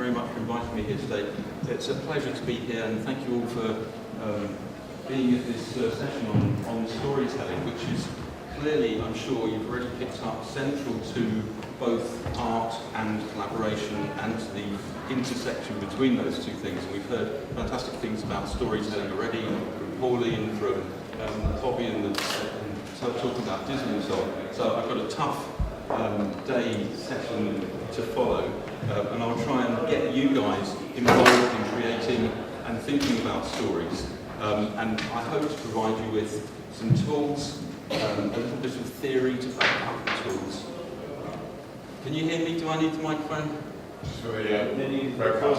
very much for inviting me here today. It's a pleasure to be here, and thank you all for being at this session on storytelling, which is clearly, I'm sure you've already picked up, central to both art and collaboration and to the intersection between those two things. And we've heard fantastic things about storytelling already from Pauline, from Bobby, and talking about Disney and so on. So I've got a tough day session to follow, and I'll try and get you guys involved in creating and thinking about stories. And I hope to provide you with some tools, a little bit of theory to back up the tools. Can you hear me? Do I need the microphone? Sure, yeah.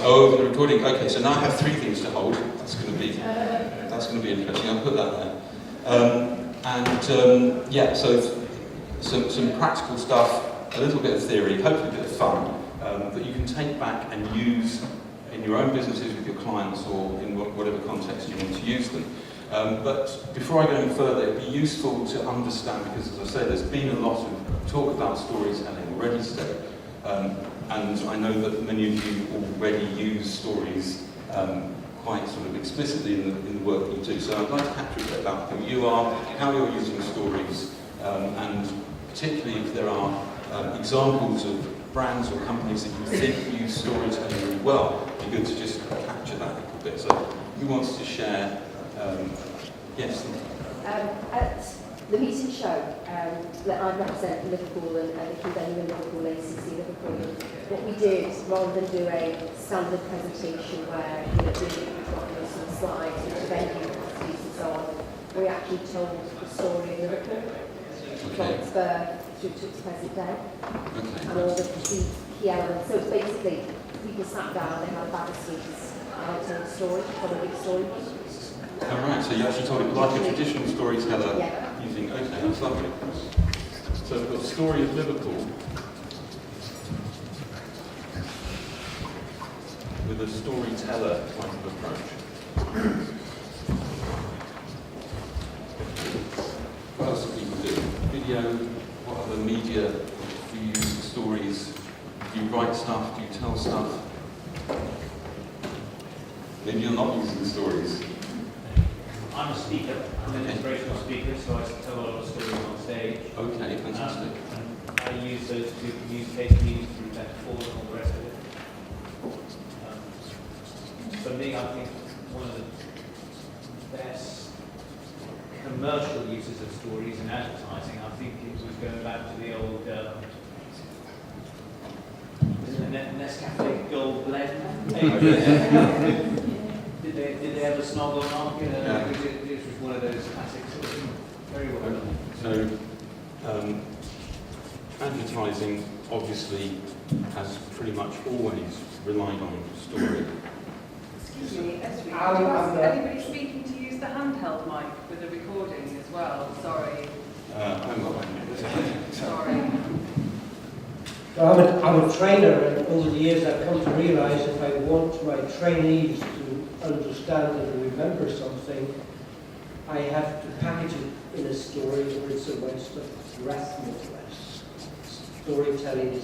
Oh, the recording. Okay, so now I have three things to hold. That's going to be interesting. I'll put that there. Yeah, so some practical stuff, a little bit of theory, hopefully a bit of fun that you can take back and use in your own businesses with your clients or in whatever context you want to use them. But before I go any further, it'd be useful to understand, because as I say, there's been a lot of talk about storytelling already today, and I know that many of you already use stories quite sort of explicitly in the work that you do. So I'd like to capture a bit about who you are, how you're using stories, and particularly if there are examples of brands or companies that you think use storytelling really well. It'd be good to just capture that a little bit. So who wants to share? Yes. At the meeting show that I represent Liverpool and the venue in Liverpool, ACC Liverpool, what we did, rather than do a standard presentation where we did some slides with the venue and so on, we actually told the story of Liverpool from its birth through to its present day, and all the key elements. So it's basically, people sat down, they had a bag of sweets, and I told a story, told a big story. Alright, so you actually told it like a traditional storyteller using, okay, that's lovely. So we've got the story of Liverpool with a storyteller type of approach. What else do people do? Video, what other media do you use for stories? Do you write stuff? Do you tell stuff? Maybe you're not using stories. I'm a speaker. I'm an inspirational speaker, so I tell a lot of stories on stage. Okay, fantastic. And I use those to communicate meanings through metaphors and all the rest of it. For me, I think one of the best commercial uses of stories in advertising, I think it was going back to the old Nescafe Gold Blend. Did they have a snog or not? It was one of those classics. Very well done. So, advertising obviously has pretty much always relied on story. Excuse me, Ezri, anybody speaking to use the handheld mic with the recording as well? Sorry. I'm not Sorry. I'm a trainer, and over the years I've come to realise if I want my trainees to understand and remember something, I have to package it in a story, or it's a waste of breath, more or less. Storytelling is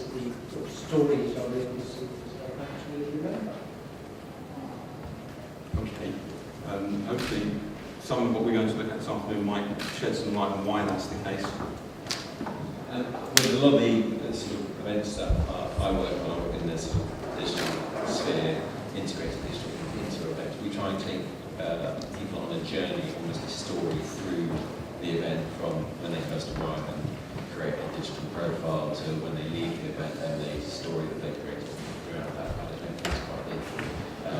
stories are the only things I actually remember. Okay. Hopefully, some of what we're going to look at this afternoon might shed some light on why that's the case. With a lot of the sort of event stuff I work on in this sort of digital sphere, integrated digital into events, we try and take people on a journey, almost a story through the event from when they first arrive and create a digital profile to when they leave the event and the story that they created throughout that. I don't know if it's quite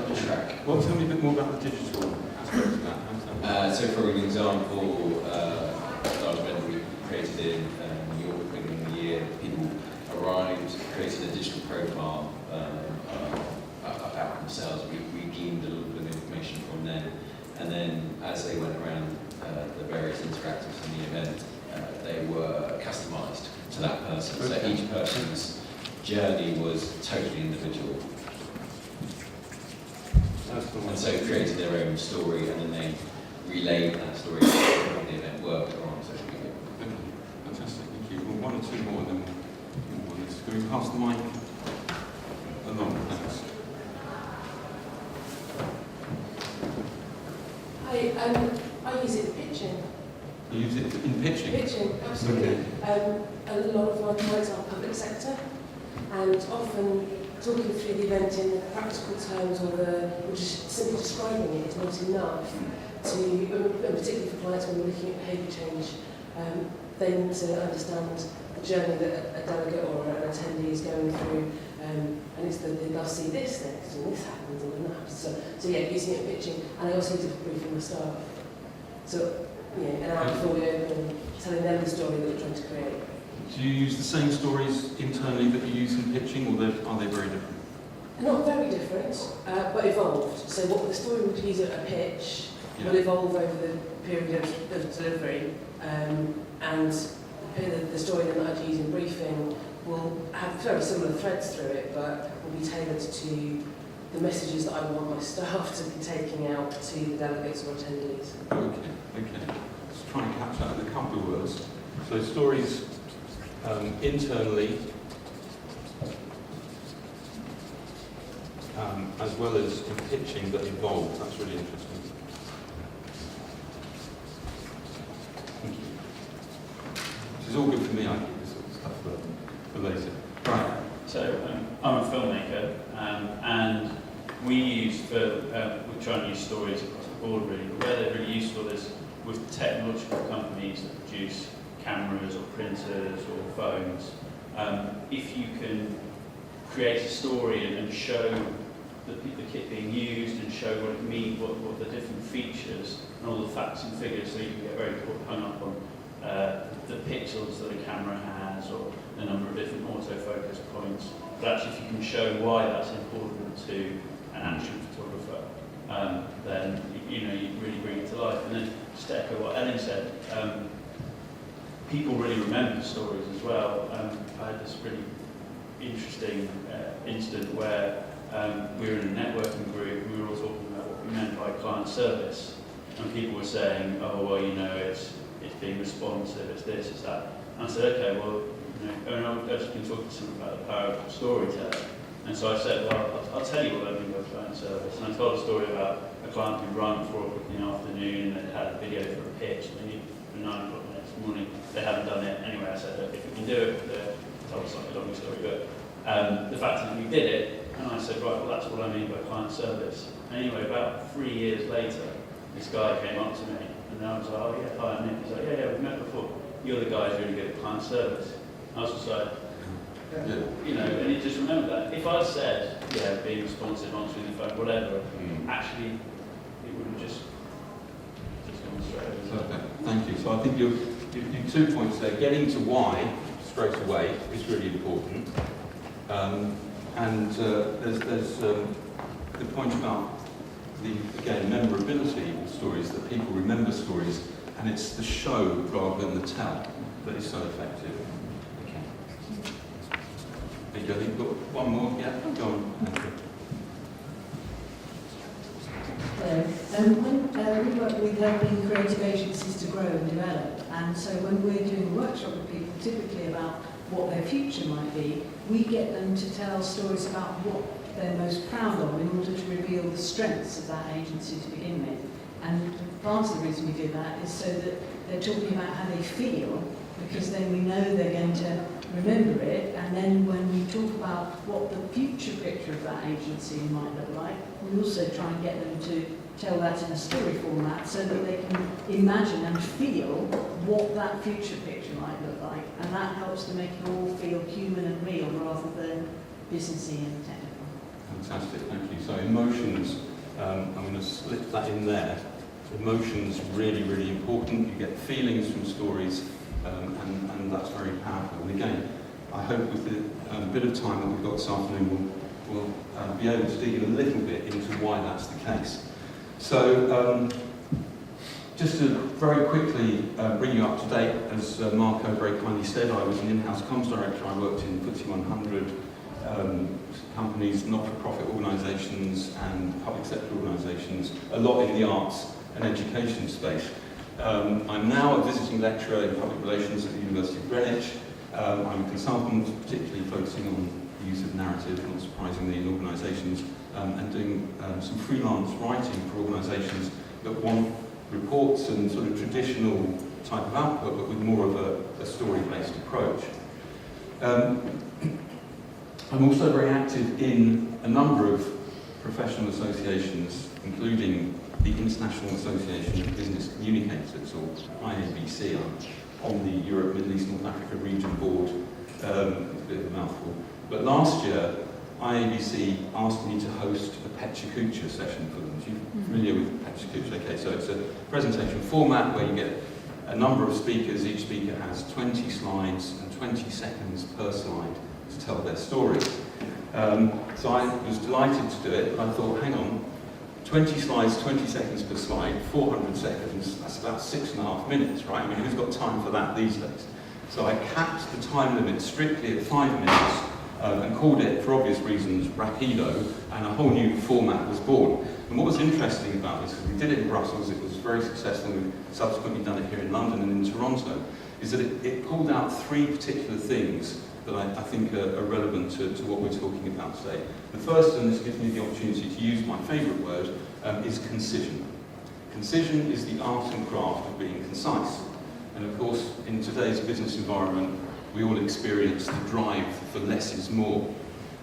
the track. Well, tell me a bit more about the digital aspect of that. So for an example, a large event we created in New York beginning of the year, people arrived, created a digital profile about themselves. We gleaned a little bit of information from them, and then as they went around the various interactives in the event, they were customised to that person. So each person's journey was totally individual. And so created their own story, and then they relayed that story to how the event worked or on social media. Okay. Fantastic, thank you. Well, one or two more, and then we'll move on this. Can we pass the mic along? Thanks. I use it in pitching. You use it in pitching? Pitching, absolutely. A lot of my clients are public sector, and often talking through the event in practical terms or just simply describing it is not enough to, and particularly for clients when we're looking at behaviour change, they need to understand the journey that a delegate or an attendee is going through, and it's that they'll see this next, and this happens, and then that happens. So yeah, using it in pitching, and I also do briefing my staff. So, an hour before we open, telling them the story that we're trying to create. Do you use the same stories internally that you use in pitching, or are they very different? Not very different, but evolved. So what the story would use at a pitch will evolve over the period of delivery, and the story that I'd use in briefing will have very similar threads through it, but will be tailored to the messages that I want my staff to be taking out to the delegates or attendees. Okay. Let's try and catch that in a couple of words. So stories internally, as well as in pitching that evolve. That's really interesting. Thank you. This is all good for me, I think, this sort of stuff for later. Right. So I'm a filmmaker, and we try and use stories across the board really, but where they're really useful is with technological companies that produce cameras or printers or phones. If you can create a story and show the kit being used and show what it means, what the different features and all the facts and figures, so you can get very hung up on the pixels that a camera has or the number of different autofocus points. But actually, if you can show why that's important to an action photographer, then you really bring it to life. And then just to echo what Ellen said, people really remember stories as well. I had this really interesting incident where we were in a networking group and we were all talking about what we meant by client service. And people were saying, oh, well, it's being responsive, it's this, it's that. And I said, okay, well, I've just been talking to someone about the power of storytelling. And so I said, well, I'll tell you what I mean by client service. And I told a story about a client who ran at 4 o'clock in the afternoon and they had a video for a pitch and they needed for 9 o'clock the next morning. They hadn't done it. Anyway, I said, look, if we can do it, I'll tell a slightly longer story, but the fact that we did it, and I said, right, well, that's what I mean by client service. And anyway, about 3 years later, this guy came up to me and I was like, oh yeah, hi, I'm Nick. He's like, yeah, we've met before. You're the guy who's really good at client service. I was just like, and he just remembered that. If I said, being responsive, answering the phone, whatever, actually, it would have just gone straight over. Okay, thank you. So I think you 2 points there. Getting to why straight away is really important. There's the point about memorability of stories, that people remember stories, and it's the show rather than the tell that is so effective. There you go. You've got one more. Yeah, go on. Hello. We work with helping creative agencies to grow and develop, and so when we're doing a workshop with people, typically about what their future might be, we get them to tell stories about what they're most proud of in order to reveal the strengths of that agency to begin with. And part of the reason we do that is so that they're talking about how they feel, because then we know they're going to remember it, and then when we talk about what the future picture of that agency might look like, we also try and get them to tell that in a story format so that they can imagine and feel what that future picture might look like, and that helps to make it all feel human and real rather than businessy and technical. Fantastic, thank you. So emotions, I'm going to slip that in there. Emotions really, really important. You get feelings from stories, and that's very powerful. And again, I hope with the bit of time that we've got this afternoon, we'll be able to dig a little bit into why that's the case. So, just to very quickly bring you up to date, as Marco very kindly said, I was an in-house comms director. I worked in FTSE 100 companies, not-for-profit organisations and public sector organisations, a lot in the arts and education space. I'm now a visiting lecturer in public relations at the University of Greenwich. I'm a consultant, particularly focusing on the use of narrative, not surprisingly, in organisations, and doing some freelance writing for organisations that want reports and sort of traditional type of output, but with more of a story-based approach. I'm also very active in a number of professional associations, including the International Association of Business Communicators, or IABC. I'm on the Europe, Middle East, North Africa Region Board. It's a bit of a mouthful. But last year, IABC asked me to host a Pechakucha session for them. Are you familiar with Pechakucha? Okay, so it's a presentation format where you get a number of speakers. Each speaker has 20 slides and 20 seconds per slide to tell their story. So I was delighted to do it, but I thought, hang on, 20 slides, 20 seconds per slide, 400 seconds, that's about 6.5 minutes, right? I mean, who's got time for that these days? So I capped the time limit strictly at 5 minutes and called it, for obvious reasons, Rapido, and a whole new format was born. And what was interesting about this, because we did it in Brussels, it was very successful, and we've subsequently done it here in London and in Toronto, is that it pulled out 3 particular things that I think are relevant to what we're talking about today. The first, and this gives me the opportunity to use my favourite word, is concision. Concision is the art and craft of being concise. And of course, in today's business environment, we all experience the drive for less is more.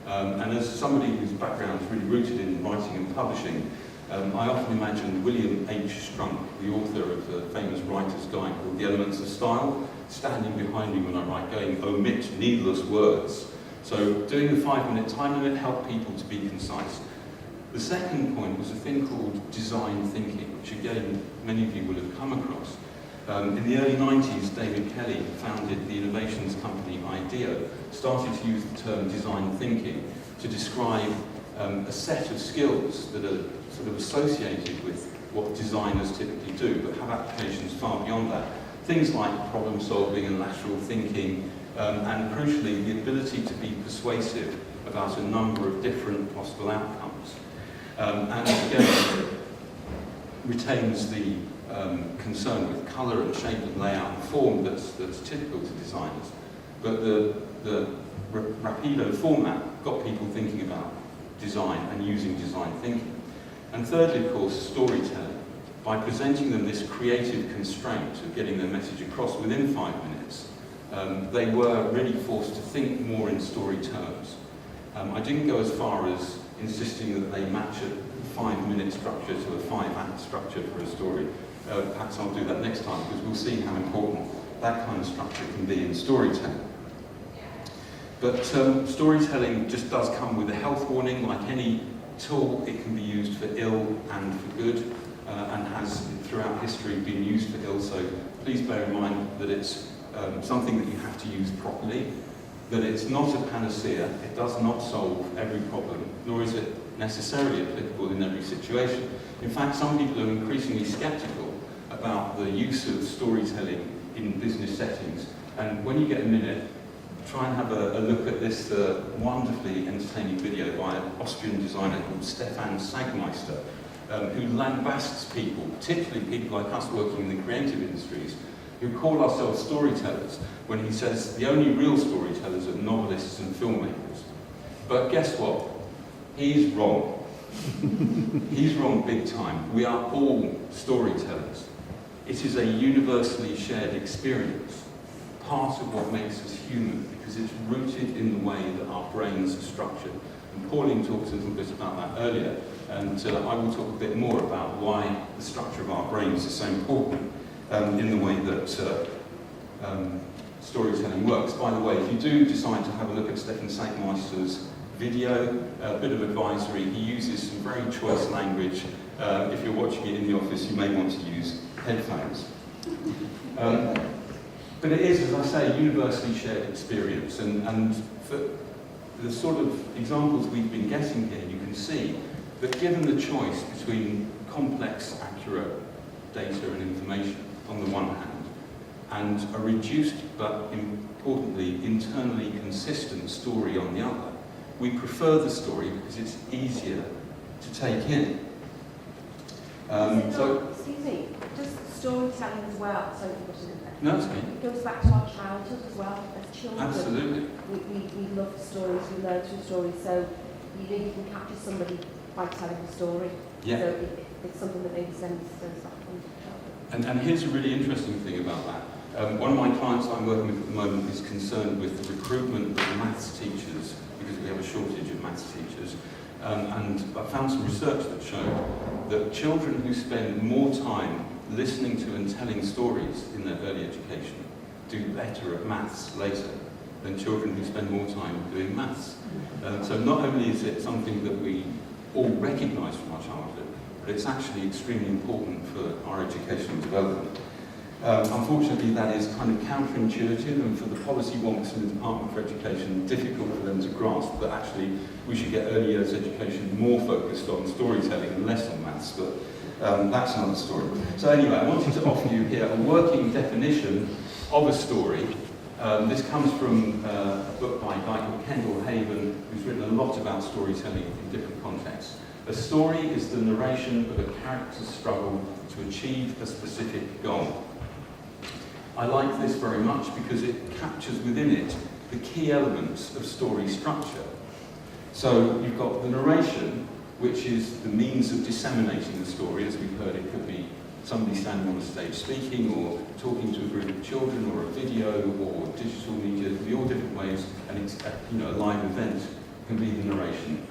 And as somebody whose background is really rooted in writing and publishing, I often imagine William H. Strunk, the author of the famous writer's guide called The Elements of Style, standing behind me when I write, going, omit needless words. So doing the 5-minute time limit helped people to be concise. The second point was a thing called design thinking, which again, many of you will have come across. In the early 90s, David Kelly founded the innovations company IDEO, started to use the term design thinking to describe a set of skills that are sort of associated with what designers typically do, but have applications far beyond that. Things like problem solving and lateral thinking, and crucially, the ability to be persuasive about a number of different possible outcomes. And again, retains the concern with colour and shape and layout and form that's typical to designers. But the Rapido format got people thinking about design and using design thinking. And thirdly, of course, storytelling. By presenting them this creative constraint of getting their message across within 5 minutes, they were really forced to think more in story terms. I didn't go as far as insisting that they match a 5-minute structure to a 5-act structure for a story. Perhaps I'll do that next time, because we'll see how important that kind of structure can be in storytelling. But storytelling just does come with a health warning. Like any tool, it can be used for ill and for good, and has throughout history been used for ill, so please bear in mind that it's something that you have to use properly, that it's not a panacea, it does not solve every problem, nor is it necessarily applicable in every situation. In fact, some people are increasingly sceptical about the use of storytelling in business settings, and when you get a minute, try and have a look at this wonderfully entertaining video by an Austrian designer called Stefan Sagmeister, who lambasts people, particularly people like us working in the creative industries, who call ourselves storytellers, when he says the only real storytellers are novelists and filmmakers. But guess what? He's wrong. He's wrong big time. We are all storytellers. It is a universally shared experience, part of what makes us human, because it's rooted in the way that our brains are structured. And Pauline talked a little bit about that earlier, and I will talk a bit more about why the structure of our brains is so important in the way that storytelling works. By the way, if you do decide to have a look at Stefan Sagmeister's video, a bit of advisory, he uses some very choice language. If you're watching it in the office, you may want to use headphones. But it is, as I say, a universally shared experience, and for the sort of examples we've been getting here, you can see that given the choice between complex, accurate data and information on the one hand, and a reduced but importantly internally consistent story on the other, we prefer the story because it's easier to take in. Excuse me, just storytelling as well, so no, it's okay. it goes back to our childhood as well, as children. Absolutely. We love stories, we learn through stories, so you can capture somebody by telling a story. Yeah. So it's something that maybe stems back from childhood. And here's a really interesting thing about that. One of my clients I'm working with at the moment is concerned with the recruitment of maths teachers, because we have a shortage of maths teachers. And I found some research that showed that children who spend more time listening to and telling stories in their early education do better at maths later than children who spend more time doing maths. So not only is it something that we all recognise from our childhood, but it's actually extremely important for our educational development. Unfortunately, that is kind of counterintuitive, and for the policy wonks in the Department for Education, difficult for them to grasp that actually we should get early years education more focused on storytelling and less on maths, but that's another story. So anyway, I wanted to offer you here a working definition of a story. This comes from a book by a guy called Kendall Haven, who's written a lot about storytelling in different contexts. A story is the narration of a character's struggle to achieve a specific goal. I like this very much because it captures within it the key elements of story structure. So you've got the narration, which is the means of disseminating the story. As we've heard, it could be somebody standing on a stage speaking, or talking to a group of children, or a video, or digital media. It can be all different ways, and it's, a live event can be the narration.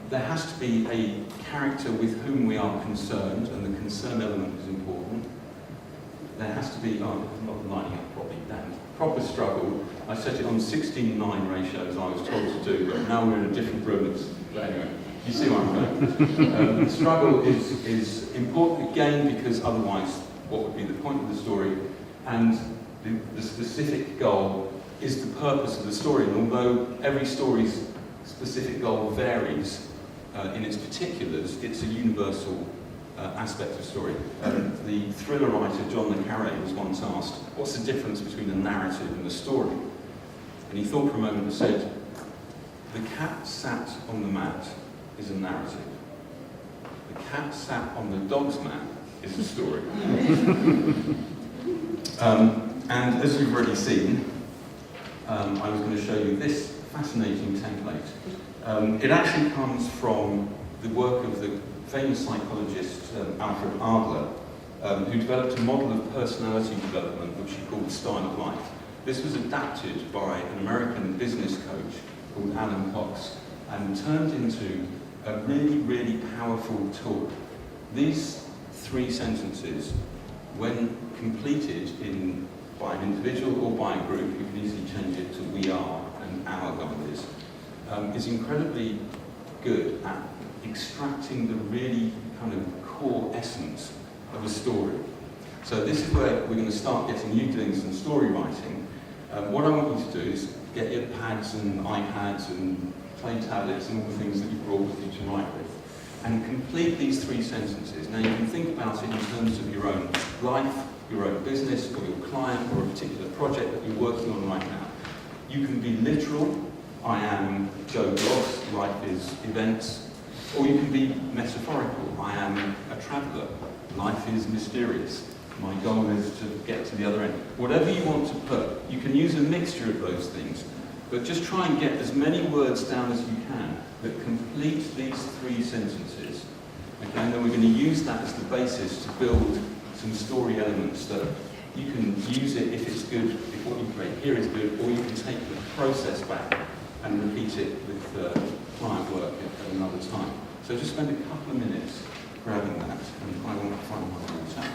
There has to be a character with whom we are concerned, and the concern element is important. There has to be, I'm not lining up properly, damn, proper struggle. I set it on 16:9 ratio, as I was told to do, but now we're in a different room. But anyway, you see where I'm going. The struggle is important again, because otherwise, what would be the point of the story? And the specific goal is the purpose of the story. And although every story's specific goal varies in its particulars, it's a universal aspect of story. The thriller writer John le Carré was once asked, what's the difference between a narrative and a story? And he thought for a moment and said, the cat sat on the mat is a narrative. The cat sat on the dog's mat is a story. And as you've already seen, I was going to show you this fascinating template. It actually comes from the work of the famous psychologist Alfred Adler, who developed a model of personality development which he called the style of life. This was adapted by an American business coach called Alan Cox and turned into a really, really powerful tool. These 3 sentences, when completed by an individual or by a group, you can easily change it to we are and our goal is incredibly good at extracting the really kind of core essence of a story. So this is where we're going to start getting you doing some story writing. What I want you to do is get your pads and iPads and play tablets and all the things that you brought with you to write with, and complete these 3 sentences. Now you can think about it in terms of your own life, your own business, or your client, or a particular project that you're working on right now. You can be literal, I am Joe Bloss, life is events, or you can be metaphorical, I am a traveller, life is mysterious, my goal is to get to the other end. Whatever you want to put, you can use a mixture of those things, but just try and get as many words down as you can that complete these 3 sentences. Okay, and then we're going to use that as the basis to build some story elements that you can use it if it's good, if what you create here is good, or you can take the process back and repeat it with client work at another time. So just spend a couple of minutes grabbing that, and I want to find my water.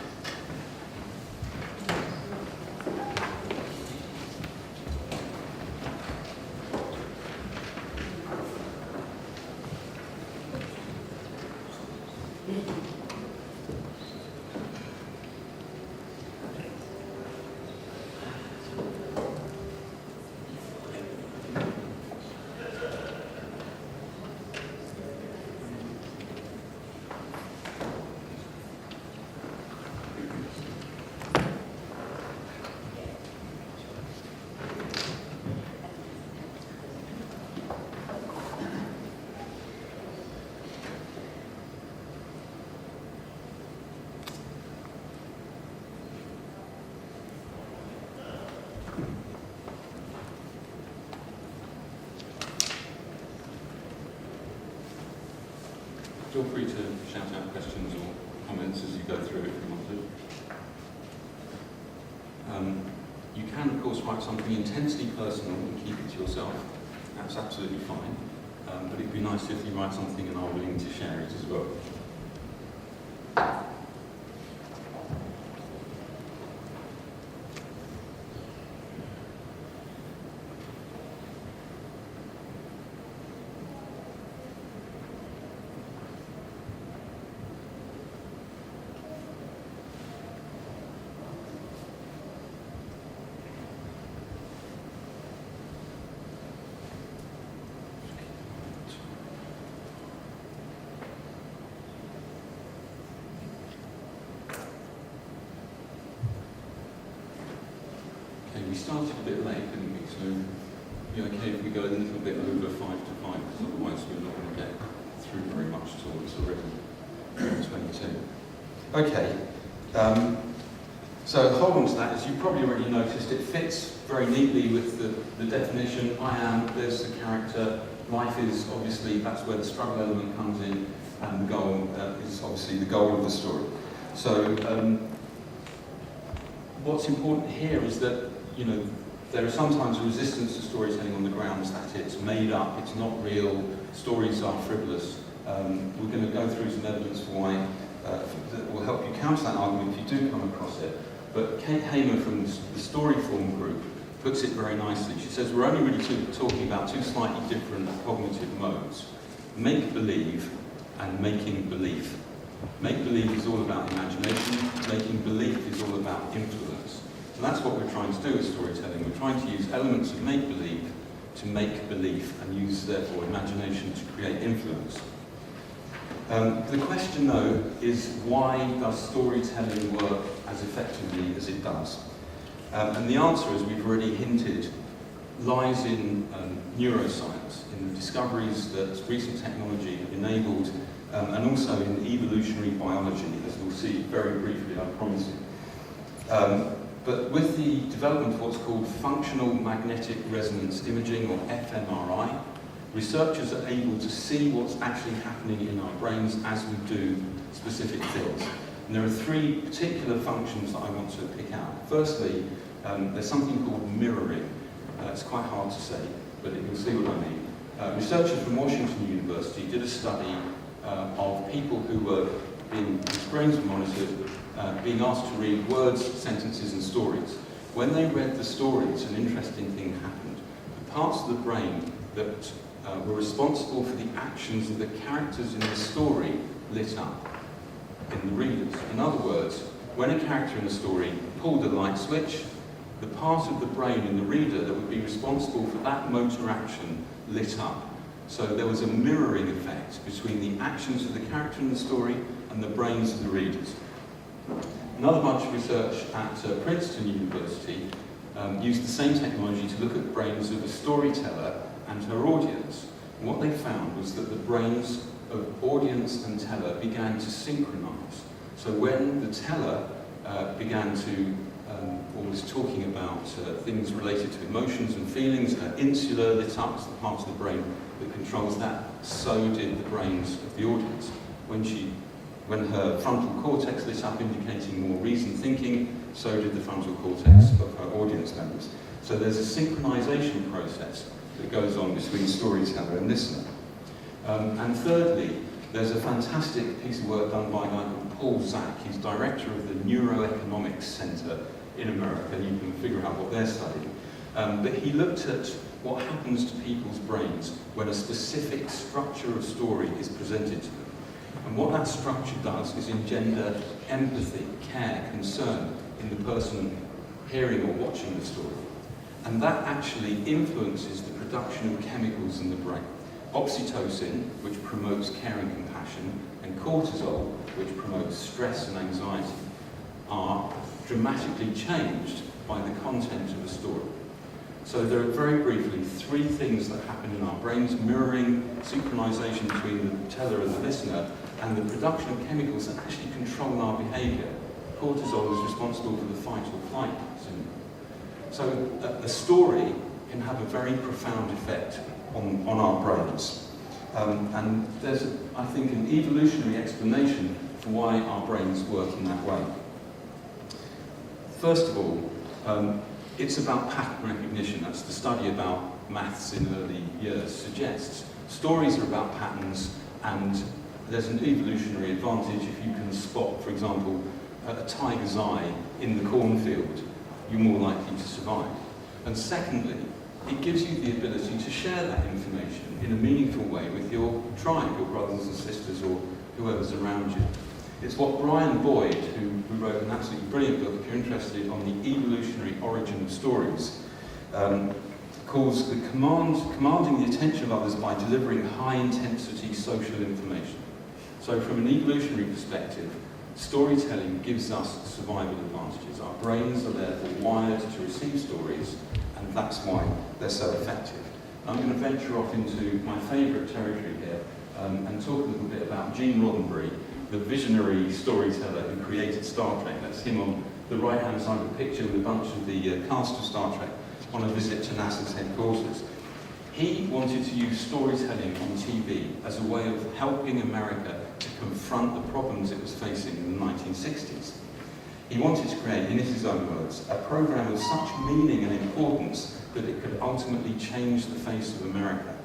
Feel free to shout out questions or comments as you go through if you want to. You can, of course, write something intensely personal and keep it to yourself. That's absolutely fine. But it'd be nice if you write something and are willing to share it as well. We started a bit late, didn't we? So, be okay if we go a little bit over 5 to 5, because otherwise we're not going to get through very much at all. It's already 22. Okay. So hold on to that. As you probably already noticed, it fits very neatly with the definition. I am, there's the character. Life is, obviously, that's where the struggle element comes in, and the goal is obviously the goal of the story. So, what's important here is that there is sometimes a resistance to storytelling on the grounds that it's made up, it's not real, stories are frivolous. We're going to go through some evidence for why that will help you counter that argument if you do come across it. But Kate Hamer from the Story Form group puts it very nicely. She says we're only really talking about two slightly different cognitive modes: make-believe and making belief. Make-believe is all about imagination, making belief is all about influence. So that's what we're trying to do with storytelling. We're trying to use elements of make-believe to make belief and use, therefore, imagination to create influence. The question, though, is why does storytelling work as effectively as it does? And the answer, as we've already hinted, lies in neuroscience, in the discoveries that recent technology have enabled, and also in evolutionary biology, as we'll see very briefly, I promise you. But with the development of what's called functional magnetic resonance imaging, or fMRI, researchers are able to see what's actually happening in our brains as we do specific things. And there are three particular functions that I want to pick out. Firstly, there's something called mirroring. It's quite hard to say, but you'll see what I mean. Researchers from Washington University did a study of people who were whose brains were monitored, being asked to read words, sentences and stories. When they read the stories, an interesting thing happened. The parts of the brain that were responsible for the actions of the characters in the story lit up in the readers. In other words, when a character in a story pulled a light switch, the part of the brain in the reader that would be responsible for that motor action lit up. So there was a mirroring effect between the actions of the character in the story and the brains of the readers. Another bunch of research at Princeton University used the same technology to look at the brains of a storyteller and her audience. And what they found was that the brains of audience and teller began to synchronize. So when the teller began to, or was talking about things related to emotions and feelings, her insula lit up, as the part of the brain that controls that, so did the brains of the audience. When her frontal cortex lit up, indicating more reasoned thinking, so did the frontal cortex of her audience members. So there's a synchronization process that goes on between storyteller and listener. And thirdly, there's a fantastic piece of work done by a guy called Paul Zak. He's director of the Neuroeconomics Center in America. You can figure out what they're studying. But he looked at what happens to people's brains when a specific structure of story is presented to them. And what that structure does is engender empathy, care, concern in the person hearing or watching the story. And that actually influences the production of chemicals in the brain. Oxytocin, which promotes care and compassion, and cortisol, which promotes stress and anxiety, are dramatically changed by the content of the story. So there are, very briefly, three things that happen in our brains: mirroring, synchronization between the teller and the listener, and the production of chemicals that actually control our behavior. Cortisol is responsible for the fight or flight syndrome. So a story can have a very profound effect on our brains. And there's, I think, an evolutionary explanation for why our brains work in that way. First of all, It's about pattern recognition. That's the study about maths in early years suggests. Stories are about patterns, and there's an evolutionary advantage if you can spot, for example, a tiger's eye in the cornfield, you're more likely to survive. And secondly, it gives you the ability to share that information in a meaningful way with your tribe, your brothers and sisters, or whoever's around you. It's what Brian Boyd, who wrote an absolutely brilliant book, if you're interested, on the evolutionary origin of stories, calls the commanding the attention of others by delivering high-intensity social information. So from an evolutionary perspective, storytelling gives us survival advantages. Our brains are therefore wired to receive stories, and that's why they're so effective. I'm going to venture off into my favourite territory here and talk a little bit about Gene Roddenberry, the visionary storyteller who created Star Trek. That's him on the right-hand side of the picture with a bunch of the cast of Star Trek on a visit to NASA's headquarters. He wanted to use storytelling on TV as a way of helping America to confront the problems it was facing in the 1960s. He wanted to create, in his own words, a program of such meaning and importance that it could ultimately change the face of America.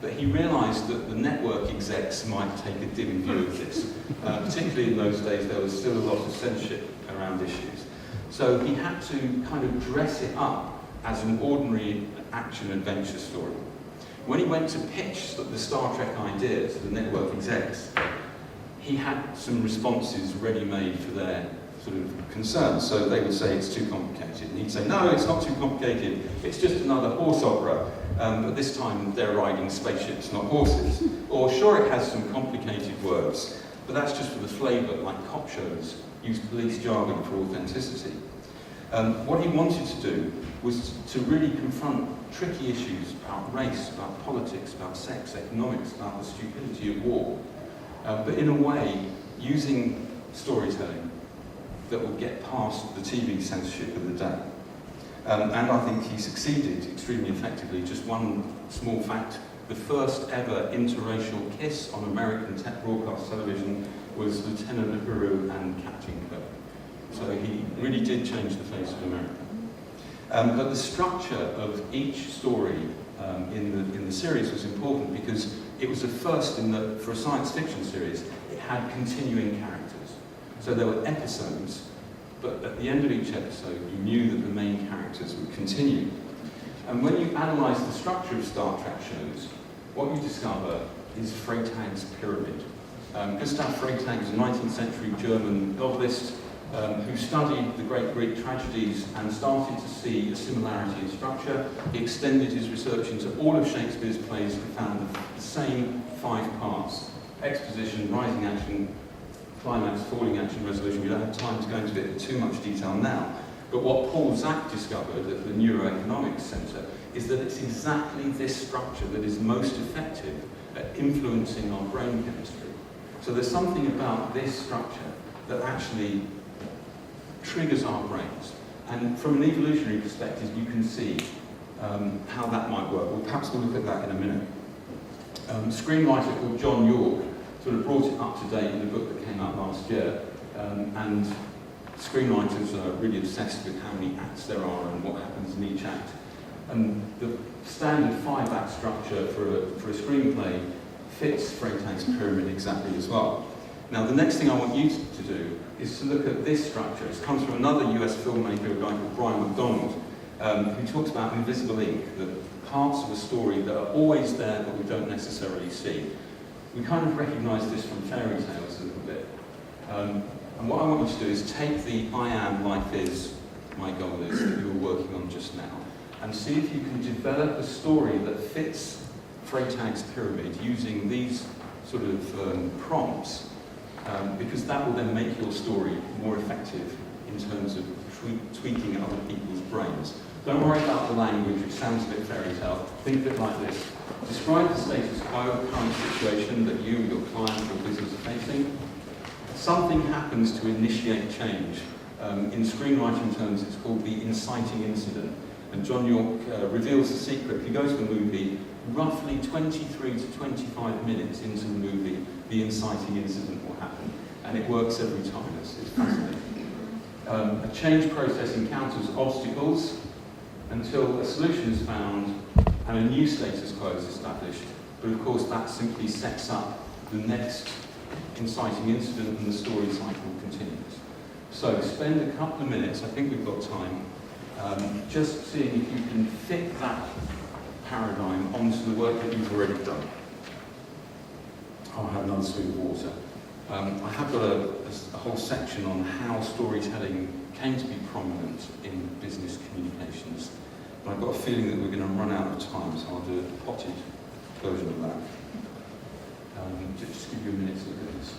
But he realised that the network execs might take a dim view of this. Particularly in those days, there was still a lot of censorship around issues. So he had to kind of dress it up as an ordinary action-adventure story. When he went to pitch the Star Trek idea to the network execs, he had some responses ready-made for their sort of concerns. So they would say it's too complicated, and he'd say, no, it's not too complicated, it's just another horse opera, but this time they're riding spaceships, not horses. Or sure, it has some complicated words, but that's just for the flavour, like cop shows use police jargon for authenticity. What he wanted to do was to really confront tricky issues about race, about politics, about sex, economics, about the stupidity of war, but in a way using storytelling that would get past the TV censorship of the day. And I think he succeeded extremely effectively. Just one small fact, the first ever interracial kiss on American broadcast television was Lieutenant Uhuru and Captain Kirk. So he really did change the face of America. But the structure of each story in the series was important because it was a first for a science fiction series, it had continuing characters. So there were episodes, but at the end of each episode, you knew that the main characters would continue. And when you analyse the structure of Star Trek shows, what you discover is Freytag's pyramid. Gustav Freytag was a 19th century German novelist who studied the great Greek tragedies and started to see a similarity in structure. He extended his research into all of Shakespeare's plays and found the same 5 parts: exposition, rising action, climax, falling action, resolution. We don't have time to go into it in too much detail now. But what Paul Zak discovered at the Neuroeconomics Centre is that it's exactly this structure that is most effective at influencing our brain chemistry. So there's something about this structure that actually triggers our brains. And from an evolutionary perspective, you can see how that might work. Well, perhaps we'll look at that in a minute. A screenwriter called John York sort of brought it up to date in a book that came out last year. And screenwriters are really obsessed with how many acts there are and what happens in each act. And the standard 5-act structure for a screenplay fits Freytag's pyramid exactly as well. Now, the next thing I want you to do is to look at this structure. It comes from another US filmmaker, a guy called Brian McDonald, who talks about invisible ink, the parts of a story that are always there but we don't necessarily see. We kind of recognise this from fairy tales a little bit. And what I want you to do is take the I am, life is, my goal is, that you were working on just now, and see if you can develop a story that fits Freytag's pyramid using these sort of prompts, because that will then make your story more effective in terms of tweaking other people's brains. Don't worry about the language, which sounds a bit fairy tale. Think of it like this. Describe the status quo, current situation that you, your client, or business are facing. Something happens to initiate change. In screenwriting terms, it's called the inciting incident. And John York reveals the secret. If you go to the movie, roughly 23 to 25 minutes into the movie, the inciting incident will happen. And it works every time. It's fascinating. A change process encounters obstacles until a solution is found and a new status quo is established. But of course that simply sets up the next inciting incident and the story cycle continues. So spend a couple of minutes, I think we've got time, just seeing if you can fit that paradigm onto the work that you've already done. I'll have another swig of water. I have got a whole section on how storytelling came to be prominent in business communications. But I've got a feeling that we're going to run out of time, so I'll do a potted version of that. Just give you a minute to look at this.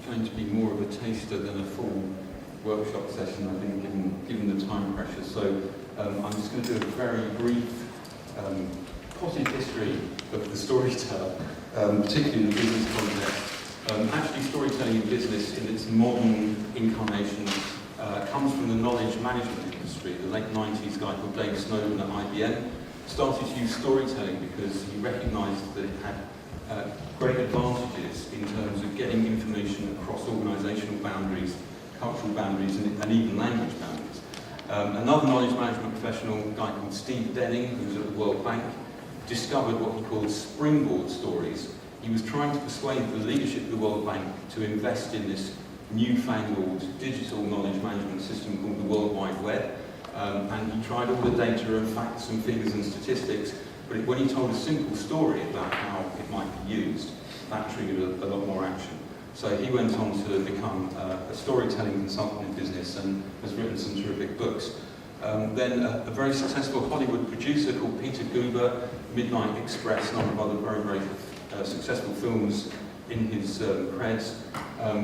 Going to be more of a taster than a full workshop session, I think, given the time pressure. So I'm just going to do a very brief potted history of the storyteller, particularly in the business context. Actually, storytelling in business in its modern incarnation comes from the knowledge management industry. The late 90s guy called Dave Snowden at IBM started to use storytelling because he recognised that it had great advantages in terms of getting information across organisational boundaries, cultural boundaries, and even language boundaries. Another knowledge management professional, a guy called Steve Denning, who was at the World Bank, discovered what he called springboard stories. He was trying to persuade the leadership of the World Bank to invest in this newfangled digital knowledge management system called the World Wide Web. And he tried all the data and facts and figures and statistics, but when he told a simple story about how it might be used, that triggered a lot more action. So he went on to become a storytelling consultant in business and has written some terrific books. Then a very successful Hollywood producer called Peter Guber, Midnight Express, and a number of other very, very successful films in his creds,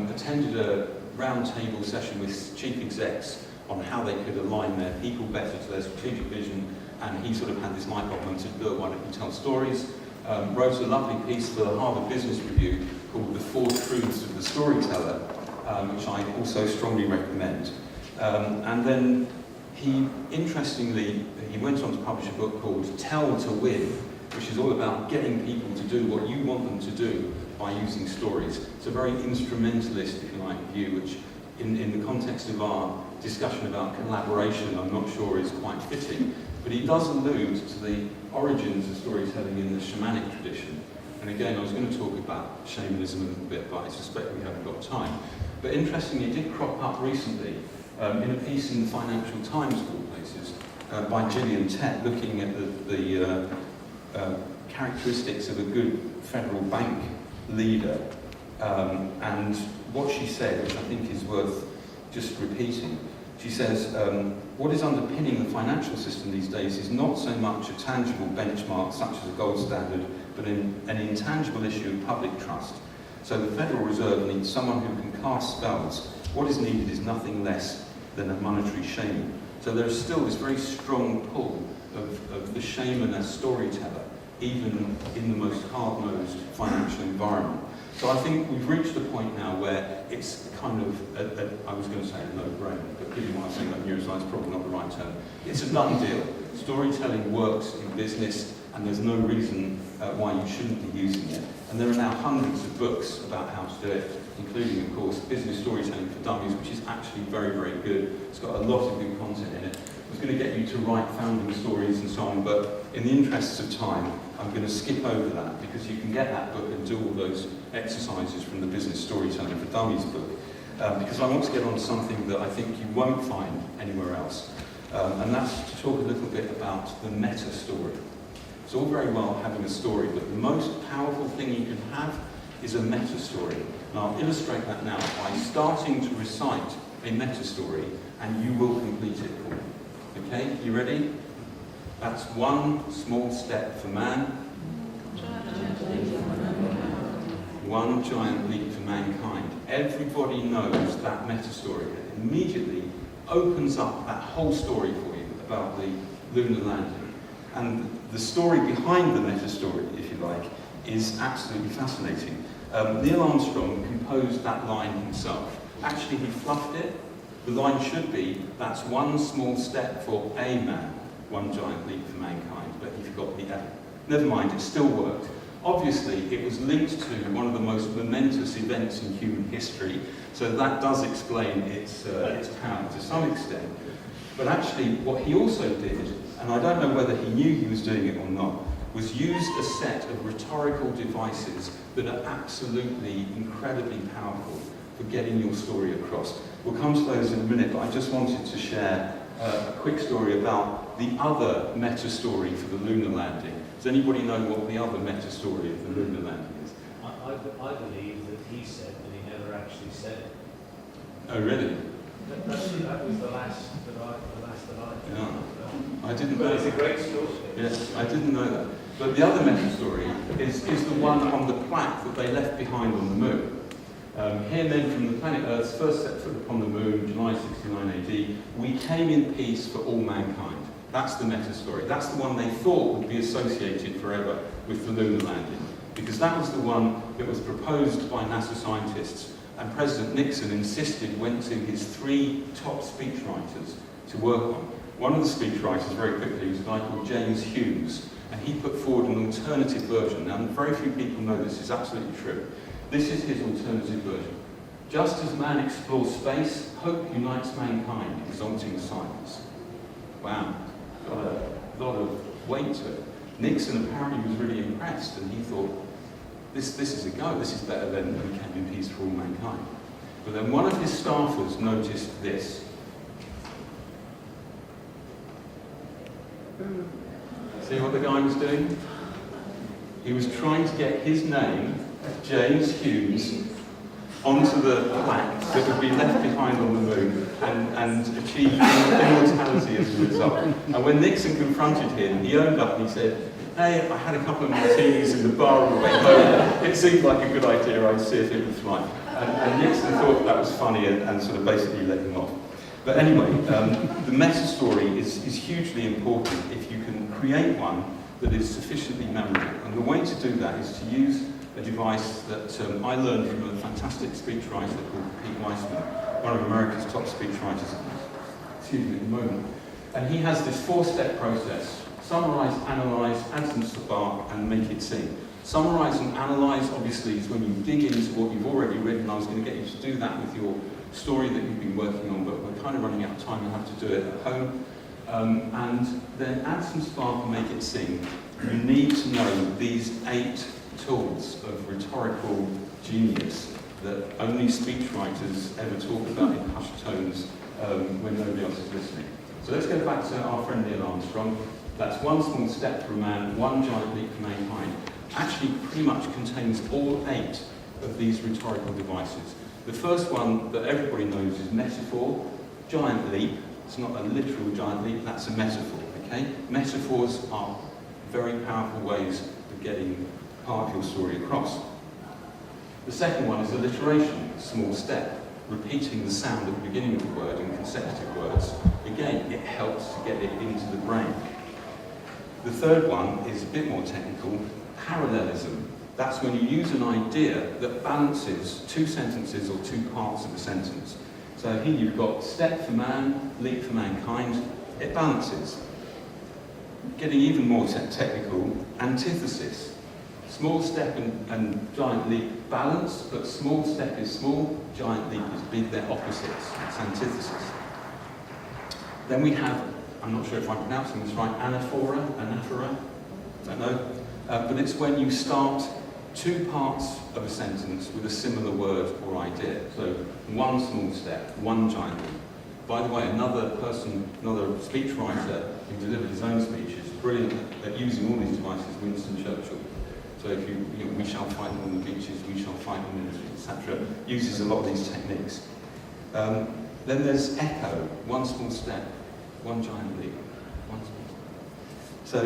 attended a roundtable session with chief execs on how they could align their people better to their strategic vision, and he sort of had this light bulb and said, "Look, why don't you tell stories?" Wrote a lovely piece for the Harvard Business Review called The Four Truths of the Storyteller, which I also strongly recommend. And then interestingly, he went on to publish a book called Tell to Win, which is all about getting people to do what you want them to do by using stories. It's a very instrumentalist, if you like, view, which in the context of our discussion about collaboration, I'm not sure is quite fitting. But he does allude to the origins of storytelling in the shamanic tradition. And again, I was going to talk about shamanism a little bit, but I suspect we haven't got time. But interestingly, it did crop up recently in a piece in the Financial Times, of all places, by Gillian Tett, looking at the characteristics of a good federal bank leader. And what she said, which I think is worth just repeating, she says, what is underpinning the financial system these days is not so much a tangible benchmark such as a gold standard, but an intangible issue of public trust. So the Federal Reserve needs someone who can cast spells. What is needed is nothing less than a monetary shaman. So there is still this very strong pull of the shaman as storyteller, even in the most hard-nosed financial environment. So I think we've reached a point now where it's kind of, I was going to say a no-brainer, but given what I'm saying about neuroscience, probably not the right term. It's a done deal. Storytelling works in business. and there's no reason why you shouldn't be using it. And there are now hundreds of books about how to do it, including, of course, Business Storytelling for Dummies, which is actually very, very good. It's got a lot of good content in it. I was going to get you to write founding stories and so on, but in the interests of time, I'm going to skip over that, because you can get that book and do all those exercises from the Business Storytelling for Dummies book, because I want to get on to something that I think you won't find anywhere else, and that's to talk a little bit about the meta story. It's all very well having a story, but the most powerful thing you can have is a meta story. And I'll illustrate that now by starting to recite a meta story, and you will complete it. Okay, you ready? That's one small step for man, one giant leap for mankind. Everybody knows that meta story. It immediately opens up that whole story for you about the lunar landing. And the story behind the meta story, if you like, is absolutely fascinating. Neil Armstrong composed that line himself. Actually, he fluffed it. The line should be, that's one small step for a man, one giant leap for mankind, but he forgot the A. Never mind, it still worked. Obviously, it was linked to one of the most momentous events in human history, so that does explain its power to some extent. But actually, what he also did, and I don't know whether he knew he was doing it or not, was use a set of rhetorical devices that are absolutely incredibly powerful for getting your story across. We'll come to those in a minute, but I just wanted to share a quick story about the other meta story for the lunar landing. Does anybody know what the other meta story of the lunar landing is? I believe that he said that he never actually said it. Oh, really? That was the last that I Yeah. I didn't But know it's a that. great story. Yes, I didn't know that. But the other meta story is the one on the plaque that they left behind on the moon. Here men from the planet Earth's first set foot upon the moon, July 69 AD. We came in peace for all mankind. That's the meta story. That's the one they thought would be associated forever with the lunar landing, because that was the one that was proposed by NASA scientists, and President Nixon insisted went to his 3 top speechwriters to work on. One of the speechwriters, very quickly, was a guy called James Hughes, and he put forward an alternative version. Now, very few people know this is absolutely true. This is his alternative version. Just as man explores space, hope unites mankind, exalting science. Wow, got a lot of weight to it. Nixon apparently was really impressed, and he thought, this is a go, this is better than we came in peace for all mankind. But then one of his staffers noticed this. See what the guy was doing? He was trying to get his name, James Hughes, onto the plaque that would be left behind on the moon and achieve immortality as a result. And when Nixon confronted him, he owned up and he said, hey, I had a couple of martinis in the bar on the way home. It seemed like a good idea, I'd see if it would fly. And Nixon thought that was funny and sort of basically let him off. But anyway, the meta story is hugely important if you can create one that is sufficiently memorable. And the way to do that is to use a device that I learned from a fantastic speechwriter called Pete Weissman, one of America's top speechwriters, excuse me, at the moment. And he has this 4-step process: summarize, analyze, add some spark, and make it sing. Summarize and analyze, obviously, is when you dig into what you've already written. I was going to get you to do that with your story that you've been working on, but we're kind of running out of time and have to do it at home. And then add some spark and make it sing. You need to know these 8 tools of rhetorical genius that only speechwriters ever talk about in hushed tones when nobody else is listening. So let's go back to our friend Neil Armstrong. That's one small step for a man, one giant leap for mankind. Actually pretty much contains all 8 of these rhetorical devices. The first one that everybody knows is metaphor, giant leap. It's not a literal giant leap, that's a metaphor, okay? Metaphors are very powerful ways of getting part of your story across. The second one is alliteration, small step, repeating the sound at the beginning of the word in consecutive words. Again, it helps to get it into the brain. The third one is a bit more technical, parallelism. That's when you use an idea that balances 2 sentences or 2 parts of a sentence. So here you've got step for man, leap for mankind. It balances. getting even more technical, antithesis. Small step and giant leap balance, but small step is small, giant leap is big, they're opposites. It's antithesis. Then we have, I'm not sure if I'm pronouncing this right, anaphora, I don't know. But it's when you start two parts of a sentence with a similar word or idea. So one small step, one giant leap. By the way, another speechwriter who delivered his own speech is brilliant at using all these devices, Winston Churchill. So if you know, we shall fight them on the beaches, we shall fight them in the streets, etc., uses a lot of these techniques. Then there's echo, one small step, one giant leap, one small step. So,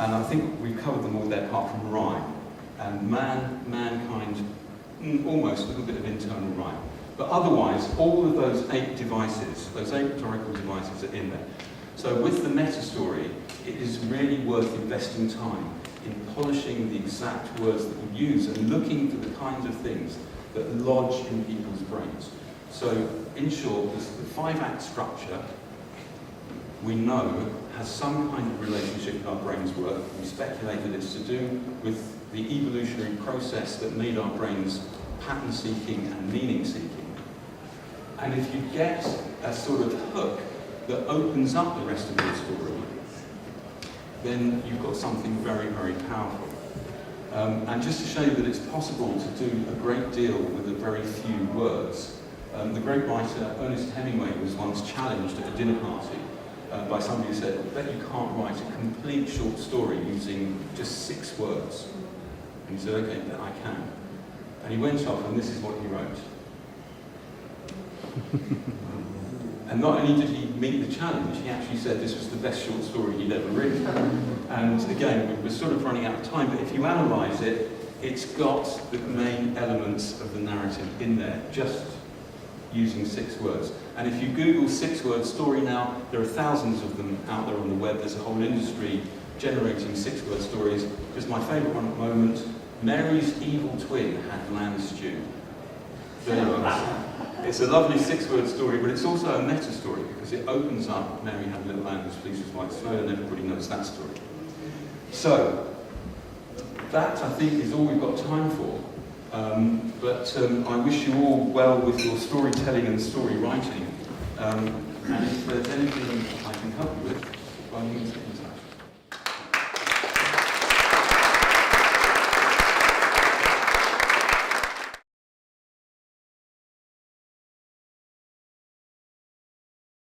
and I think we've covered them all there apart from rhyme. And mankind, almost a little bit of internal rhyme. But otherwise, all of those 8 devices, those 8 rhetorical devices are in there. So with the meta-story, it is really worth investing time in polishing the exact words that we use and looking for the kinds of things that lodge in people's brains. So, in short, the 5-act structure, we know, has some kind of relationship with our brains' work. We speculate that it's to do with the evolutionary process that made our brains pattern-seeking and meaning-seeking. And if you get a sort of hook that opens up the rest of your story, then you've got something very, very powerful. And just to show you that it's possible to do a great deal with a very few words, the great writer Ernest Hemingway was once challenged at a dinner party by somebody who said, I bet you can't write a complete short story using just 6 words. And he said, okay, then I can. And he went off, and this is what he wrote. And not only did he meet the challenge, he actually said this was the best short story he'd ever written. And again, we're sort of running out of time, but if you analyse it, it's got the main elements of the narrative in there, just using 6 words. And if you Google 6-word story now, there are thousands of them out there on the web. There's a whole industry generating 6-word stories. Just my favourite one at the moment, Mary's evil twin had lamb stew. There you go. It's a lovely 6-word story, but it's also a meta story because it opens up Mary had a little lamb whose fleece was white snow, and everybody knows that story. So, that I think is all we've got time for. But I wish you all well with your storytelling and story writing. And if there's anything I